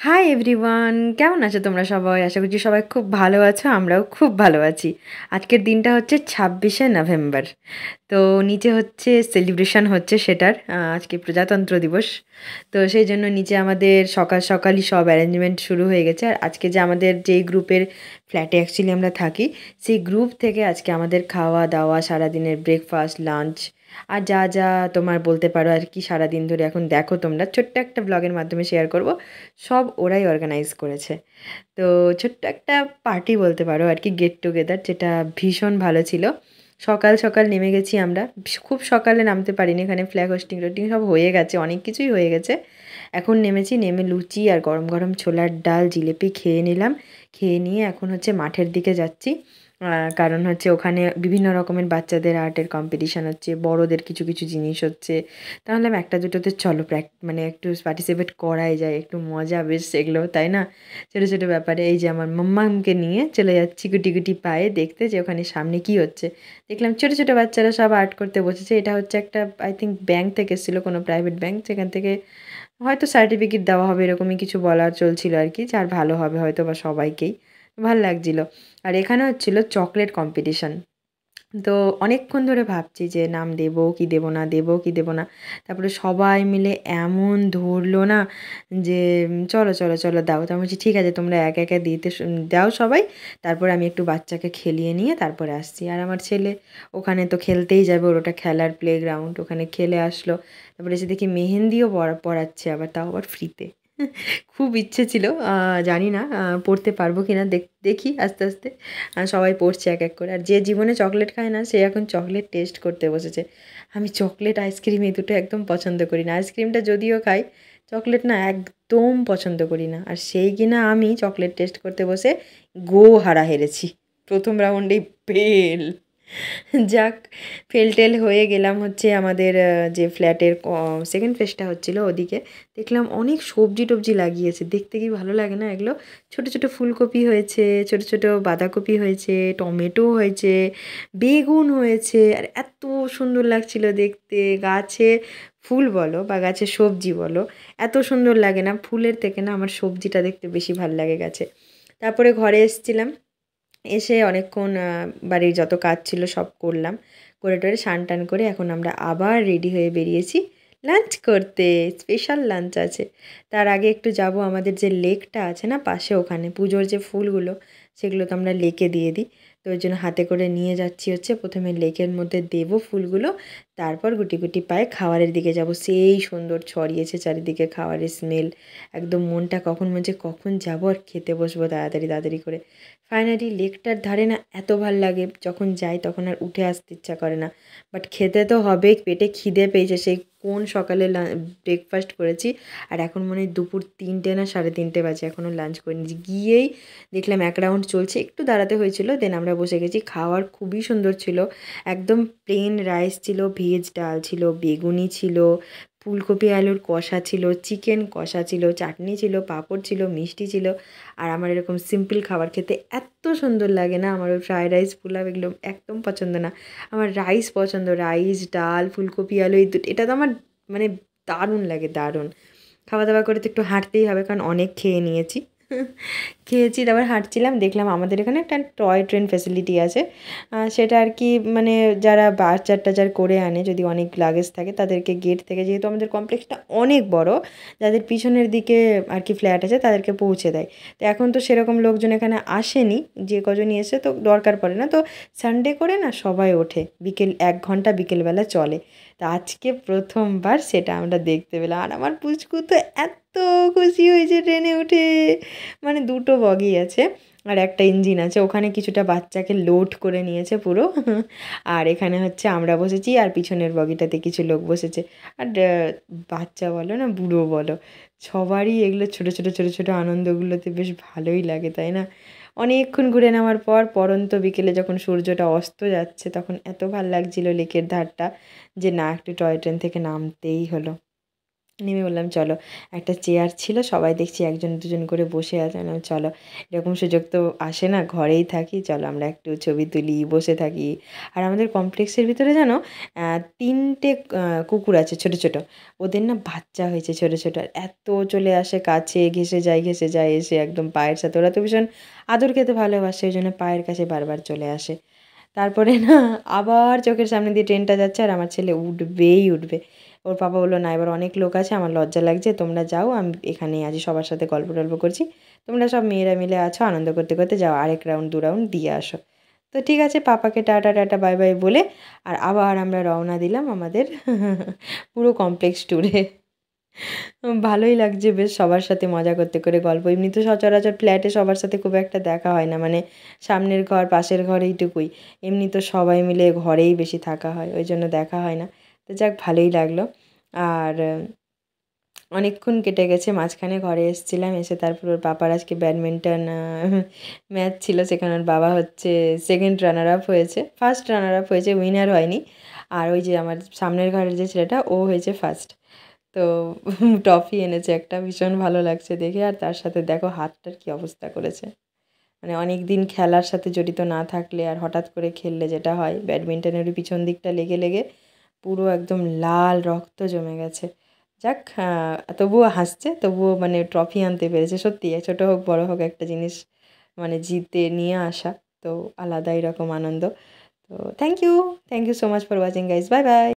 Hi everyone, কেমন আছো তোমরা সবাই? আশা করছি সবাই খুব ভালো আছো, আমরাও খুব ভালো আছি। আজকের দিনটা হচ্ছে 26শে নভেম্বর। তো নিচে হচ্ছে সেলিব্রেশন হচ্ছে সেটার, আজকে প্রজাতন্ত্র দিবস। তো সেই জন্য নিচে আমাদের সকাল সকালই সব অ্যারেঞ্জমেন্ট শুরু হয়ে গেছে। আর আজকে যে আমাদের যেই গ্রুপের ফ্ল্যাটে অ্যাকচুয়ালি আমরা থাকি, সেই গ্রুপ থেকে আজকে আমাদের খাওয়া দাওয়া, সারাদিনের ব্রেকফাস্ট, লাঞ্চ আর যা যা তোমার বলতে পারো আর কি, সারাদিন ধরে এখন দেখো তোমরা, ছোট্ট একটা ব্লগের মাধ্যমে শেয়ার করব। সব ওরাই অর্গানাইজ করেছে। তো ছোট্ট একটা পার্টি বলতে পারো আর কি, গেট টুগেদার, যেটা ভীষণ ভালো ছিল। সকাল সকাল নেমে গেছি আমরা, খুব সকালে নামতে পারিনি, এখানে ফ্ল্যাগ হোস্টিং টোস্টিং সব হয়ে গেছে, অনেক কিছুই হয়ে গেছে। এখন নেমেছি, নেমে লুচি আর গরম গরম ছোলার ডাল জিলিপি খেয়ে নিলাম। খেয়ে নিয়ে এখন হচ্ছে মাঠের দিকে যাচ্ছি। কারণ হচ্ছে ওখানে বিভিন্ন রকমের বাচ্চাদের আর্টের কম্পিটিশান হচ্ছে, বড়দের কিছু কিছু জিনিস হচ্ছে। তাহলে আমি একটা দুটোতে চলো মানে একটু পার্টিসিপেট করাই যায়, একটু মজা বেশ এগুলো, তাই না? ছোটো ছোটো ব্যাপারে এই যে আমার মাম্মামকে নিয়ে চলে যাচ্ছি গুটি গুটি পায়ে দেখতে, যে ওখানে সামনে কি হচ্ছে। দেখলাম ছোটো ছোটো বাচ্চারা সব আর্ট করতে বসেছে। এটা হচ্ছে একটা, আই থিঙ্ক, ব্যাংক থেকে এসেছিলো, কোনো প্রাইভেট ব্যাংক, যেখান থেকে হয়তো সার্টিফিকেট দেওয়া হবে, এরকমই কিছু বলার চলছিল আর কি, যার ভালো হবে হয়তো বা সবাইকেই। ভাল লাগছিলো। আর এখানে হচ্ছিলো চকলেট কম্পিটিশান। তো অনেকক্ষণ ধরে ভাবছি যে নাম দেবো কি দেবো না, দেবো কি দেবো না। তারপরে সবাই মিলে এমন ধরলো না যে চলো চলো চলো দাও। তো আমি বলছি ঠিক আছে, তোমরা একা একা দাও সবাই, তারপরে আমি একটু বাচ্চাকে খেলিয়ে নিয়ে তারপরে আসছি। আর আমার ছেলে ওখানে তো খেলতেই যাবে, ওর ওটা খেলার প্লেগ্রাউন্ড, ওখানে খেলে আসলো। তারপরে এসে দেখি মেহেন্দিও পড়াচ্ছে, আবার তাও আবার ফ্রিতে। খুব ইচ্ছে ছিল, জানি না পড়তে পারবো কি না, দেখি আস্তে আস্তে। সবাই পড়ছে এক এক করে। আর যে জীবনে চকলেট খায় না, সে এখন চকলেট টেস্ট করতে বসেছে। আমি চকলেট, আইসক্রিম এই দুটো একদম পছন্দ করি না। আইসক্রিমটা যদিও খাই, চকলেট না একদম পছন্দ করি না। আর সেই কিনা আমি চকলেট টেস্ট করতে বসে হেরেছি প্রথম রাউন্ডেই, ফেল। যাক, ফেল হয়ে গেলাম হচ্ছে আমাদের যে ফ্ল্যাটের সেকেন্ড ফেজটা হচ্ছিলো ওদিকে। দেখলাম অনেক সবজি টবজি লাগিয়েছে, দেখতে কি ভালো লাগে না এগুলো। ছোট ছোট ফুলকপি হয়েছে, ছোট ছোট বাঁধাকপি হয়েছে, টমেটো হয়েছে, বেগুন হয়েছে, আর এত সুন্দর লাগছিল দেখতে। গাছে ফুল বলো বা গাছে সবজি বলো, এত সুন্দর লাগে না ফুলের থেকে, না আমার সবজিটা দেখতে বেশি ভাল লাগে গাছে। তারপরে ঘরে এসেছিলাম, এসে অনেকক্ষণ বাড়ির যত কাজ ছিল সব করলাম, করে টরে স্নান টান করে এখন আমরা আবার রেডি হয়ে বেরিয়েছি লাঞ্চ করতে। স্পেশাল লাঞ্চ আছে। তার আগে একটু যাব আমাদের যে লেকটা আছে না পাশে, ওখানে পুজোর যে ফুলগুলো সেগুলো তো আমরা লেকে দিয়ে দিই। তো ওই জন্য হাতে করে নিয়ে যাচ্ছি হচ্ছে, প্রথমে লেকের মধ্যে দেবো ফুলগুলো, তারপর গুটি গুটি পায়ে খাবারের দিকে যাব। সেই সুন্দর ছড়িয়েছে চারিদিকে খাবারের স্মেল, একদম মনটা কখন মনে কখন যাবো আর খেতে বসবো তাড়াতাড়ি তাড়াতাড়ি করে। ফাইনালি লেকটার ধারে না এত ভাল লাগে, যখন যাই তখন আর উঠে আসতে ইচ্ছা করে না। বাট খেতে তো হবেই, পেটে খিদে পেয়েছে, সেই কোন সকালে ব্রেকফাস্ট করেছি, আর এখন মনে হয় দুপুর 3টে না 3:30 বাজে, এখনও লাঞ্চ করিনি। গিয়েই দেখলাম এক রাউন্ড চলছে, একটু দাঁড়াতে হয়েছিল, দেন আমরা বসে গেছি। খাওয়ার খুবই সুন্দর ছিল, একদম প্লেন রাইস ছিল, ভেজ ডাল ছিল, বেগুনি ছিল, ফুলকপি আলুর কষা ছিল, চিকেন কষা ছিল, চাটনি ছিল, পাঁপড় ছিল, মিষ্টি ছিল। আর আমার এরকম সিম্পল খাবার খেতে এত সুন্দর লাগে না, আমার ওই ফ্রায়েড রাইস পোলাও এগুলো একদম পছন্দ না। আমার রাইস পছন্দ, রাইস ডাল ফুলকপি আলু এই দুটো, এটা তো আমার মানে দারুণ লাগে, দারুণ। খাওয়া দাওয়া করে তো একটু হাঁটতেই হবে, কারণ অনেক খেয়ে নিয়েছি। খেয়েছি, তারপর হাঁটছিলাম, দেখলাম আমাদের এখানে একটা টয় ট্রেন ফ্যাসিলিটি আছে। সেটা আর কি, মানে যারা বাজার টাজার করে আনে, যদি অনেক লাগেজ থাকে তাদেরকে গেট থেকে, যেহেতু আমাদের কমপ্লেক্সটা অনেক বড়, যাদের পিছনের দিকে আর কি ফ্ল্যাট আছে তাদেরকে পৌঁছে দেয়। তো এখন তো সেরকম লোকজন এখানে আসেনি, যে কজনই এসে তো দরকার পড়ে না, তো সানডে করে না সবাই ওঠে, বিকেল 1 ঘন্টা বিকেলবেলা চলে। তো আজকে প্রথমবার সেটা আমরা দেখতে পেলাম, আর আমার পুচকু তো এত খুশি হয়েছে ট্রেনে উঠে। মানে দুটো বগি আছে আর একটা ইঞ্জিন আছে, ওখানে কিছুটা বাচ্চাকে লোড করে নিয়েছে পুরো। আর এখানে হচ্ছে আমরা বসেছি, আর পিছনের বগিটাতে কিছু লোক বসেছে। আর বাচ্চা বলো না বুড়ো বলো, সবারই এগুলো ছোটো ছোটো ছোটো ছোটো আনন্দগুলোতে বেশ ভালোই লাগে, তাই না? অনেকক্ষণ ঘুরে নেওয়ার পর পরন্ত বিকেলে যখন সূর্যটা অস্ত যাচ্ছে, তখন এত ভাল লাগছিল লেকের ধারটা, যে না একটু টয় ট্রেন থেকে নামতেই হলো। নেমে বললাম চলো, একটা চেয়ার ছিল, সবাই দেখছি একজন দুজন করে বসে আছে, আমি বললাম, চলো এরকম সুযোগ তো আসে না, ঘরেই থাকি, চলো আমরা একটু ছবি তুলি, বসে থাকি। আর আমাদের কমপ্লেক্সের ভিতরে জানো 3টে কুকুর আছে ছোট ছোট, ওদের না বাচ্চা হয়েছে ছোট ছোট, আর এত চলে আসে কাছে, ঘেসে যায় এসে একদম পায়ের সাথে, ওরা তো ভীষণ আদর খেতে ভালোবাসে, ওই জন্য পায়ের কাছে বারবার চলে আসে। তারপরে না আবার চোখের সামনে দিয়ে ট্রেনটা যাচ্ছে আর আমার ছেলে উঠবেই উঠবে। ওর পাপা বললো, না এবার অনেক লোক আছে, আমার লজ্জা লাগছে, তোমরা যাও, আমি এখানেই আছি, সবার সাথে গল্প টল্প করছি, তোমরা সব মেয়েরা মিলে আছো, আনন্দ করতে করতে যাও, আরেক রাউন্ড 2 রাউন্ড দিয়ে আসো। তো ঠিক আছে, পাপাকে টাটা টাটা বাই বাই বলে আর আবার আমরা রওনা দিলাম আমাদের পুরো কমপ্লেক্স ট্যুরে। ভালোই লাগছে বেশ, সবার সাথে মজা করতে করে গল্প, এমনি তো সচরাচর ফ্ল্যাটে সবার সাথে খুব একটা দেখা হয় না, মানে সামনের ঘর পাশের ঘর এইটুকুই, এমনি তো সবাই মিলে ঘরেই বেশি থাকা হয়, ওই জন্য দেখা হয় না। তো যাক, ভালোই লাগলো। আর অনেকক্ষণ কেটে গেছে, মাঝখানে ঘরে এসেছিলাম, এসে তারপর ওর পাপার আজকে ব্যাডমিন্টন ম্যাচ ছিল, সেখানে ওর বাবা হচ্ছে সেকেন্ড রানার আপ হয়েছে, ফার্স্ট রানার আপ হয়েছে, উইনার হয়নি। আর ওই যে আমার সামনের ঘরের যে ছেলেটা, ও হয়েছে ফার্স্ট। তো ট্রফি এনেছে একটা, ভীষণ ভালো লাগছে দেখে। আর তার সাথে দেখো হাতটার কী অবস্থা করেছে, মানে অনেক দিন খেলার সাথে জড়িত না থাকলে আর হঠাৎ করে খেললে যেটা হয়, ব্যাডমিন্টনের ওই পিছন দিকটা লেগে লেগে পুরো একদম লাল রক্ত জমে গেছে। যাক, তবুও হাসছে, তবুও মানে ট্রফি আনতে পেরেছে, সত্যি ছোটো হোক বড় হোক একটা জিনিস মানে জিতে নিয়ে আসা, তো আলাদাই রকম আনন্দ। তো thank you so much for watching guys, bye by.